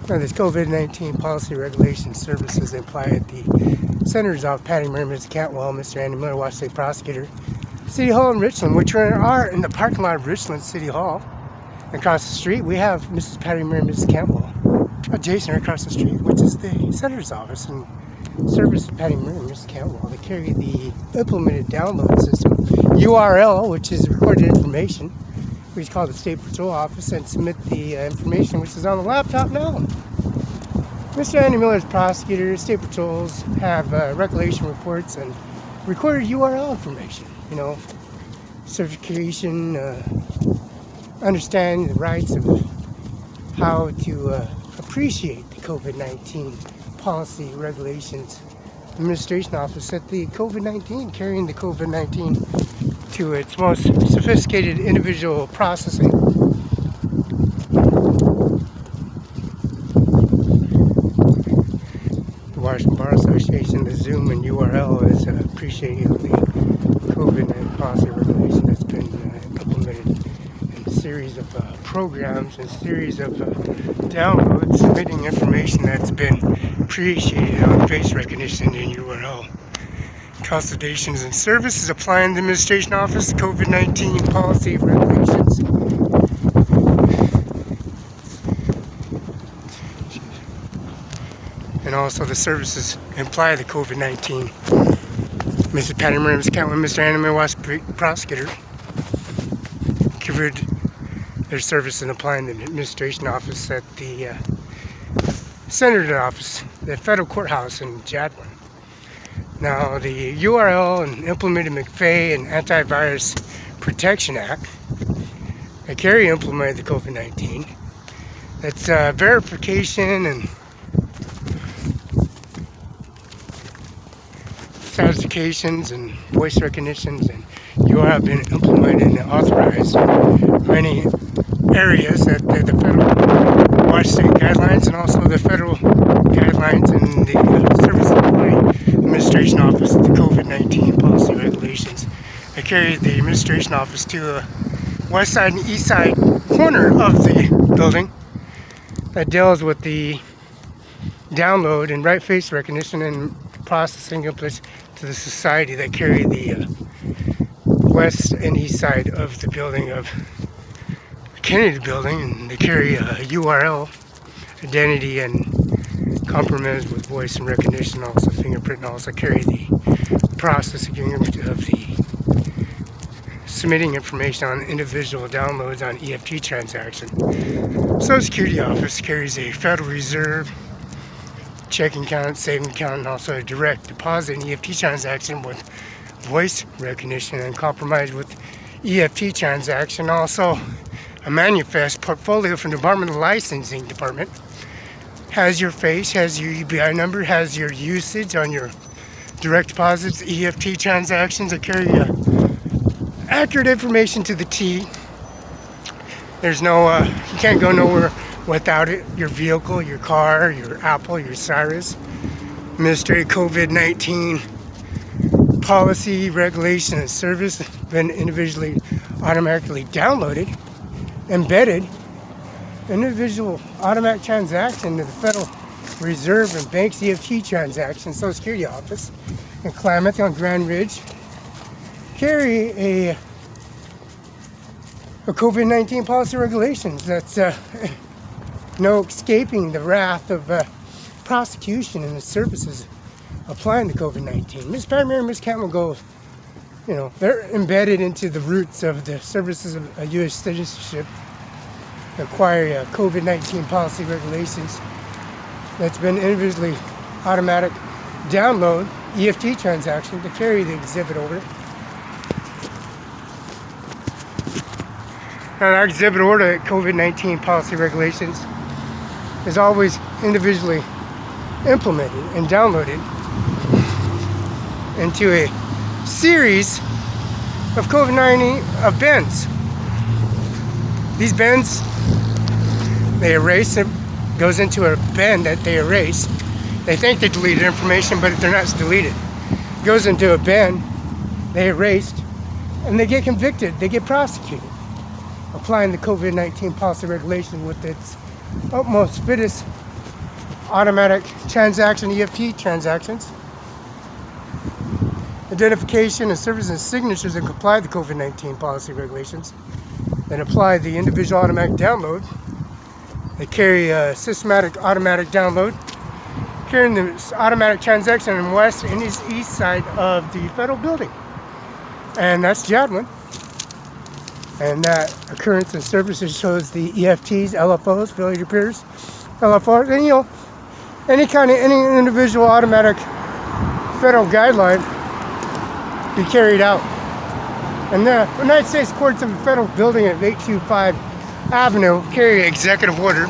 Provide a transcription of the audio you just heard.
Now, this COVID-19 policy regulation services apply at the Senators of Patty Murray, Mr. Cantwell, Mr. Andy Miller, Washington State Prosecutor, City Hall in Richland, which are in the parking lot of Richland City Hall. Across the street, we have Mrs. Patty Murray and Mrs. Cantwell. Adjacent across the street, which is the Senator's office, and service of Patty Murray and Mrs. Cantwell. They carry the implemented download system, URL, which is recorded information. We just call the State Patrol office and submit the information, which is on the laptop now. Mr. Andy Miller's prosecutors, State Patrols have recollection reports and recorded URL information. You know, certification, understanding the rights of how to appreciate the COVID-19 policy regulations. Administration office at the COVID-19, carrying the COVID-19 to its most sophisticated individual processing. The Washington Bar Association, the Zoom and URL is appreciating the COVID-19 policy regulation that's been implemented in a series of programs and series of downloads, submitting information that's been appreciated on face recognition and URL. Consultations and services applying the administration office COVID-19 policy regulations. And also the services imply the COVID-19. Mrs. Patty Murray, Mr. Cantwell, Mr. Andy Miller, Washington Prosecutor, covered their service in applying the administration office at the Senator office, the federal courthouse in Jadwin. Now, the URL and implemented McVeigh and Antivirus Protection Act, they carry implemented the COVID-19. That's verification and certifications and voice recognitions, and you have been implemented and authorized in many areas at the federal Washington State guidelines and also the federal guidelines and the Service Administration Office of the COVID-19 policy regulations. I carry the administration office to the west side and east side corner of the building that deals with the download and right face recognition and processing inputs to the society that carry the west and east side of the building of the Kennedy building, and they carry a URL, identity and compromise with voice and recognition, also fingerprint, and also carry the processing of the submitting information on individual downloads on EFT transaction. Social Security Office carries a Federal Reserve checking account, saving account, and also a direct deposit and EFT transaction with voice recognition and compromise with EFT transaction. Also a manifest portfolio from the Department of Licensing Department. Has your face, has your UBI number, has your usage on your direct deposits, EFT transactions that carry accurate information to the T. There's no, you can't go nowhere without it. Your vehicle, your car, your Apple, your Cyrus. Administrative COVID-19 policy, regulation, and service have been individually automatically downloaded, embedded, individual automatic transaction to the Federal Reserve and Banks EFT transaction, Social Security Office in Klamath on Grand Ridge. Carry a COVID-19 policy regulations. That's no escaping the wrath of prosecution and the services applying to COVID-19. Ms. Patty Murray and Ms. Cantwell go, you know, they're embedded into the roots of the services of a U.S. citizenship, acquire COVID-19 policy regulations that's been individually automatic download EFT transaction to carry the exhibit order. And our exhibit order, COVID-19 policy regulations, is always individually implemented and downloaded into a series of COVID-19 of bins. These bins, they erase it, goes into a bin that they erase. They think they deleted information, but they're not deleted. It goes into a bin, they erased, and they get convicted, they get prosecuted. Applying the COVID-19 policy regulation with its utmost fittest automatic transaction, EFT transactions, identification and service and signatures that comply with the COVID-19 policy regulations, that apply the individual automatic download. They carry a systematic automatic download, carrying the automatic transaction in west and east side of the federal building. And that's Jadwin. And that occurrence and services shows the EFTs, LFOs, failure repairs, LFRs, and any individual automatic federal guideline be carried out. And the United States Courts of the Federal Building at 825 Avenue carry executive order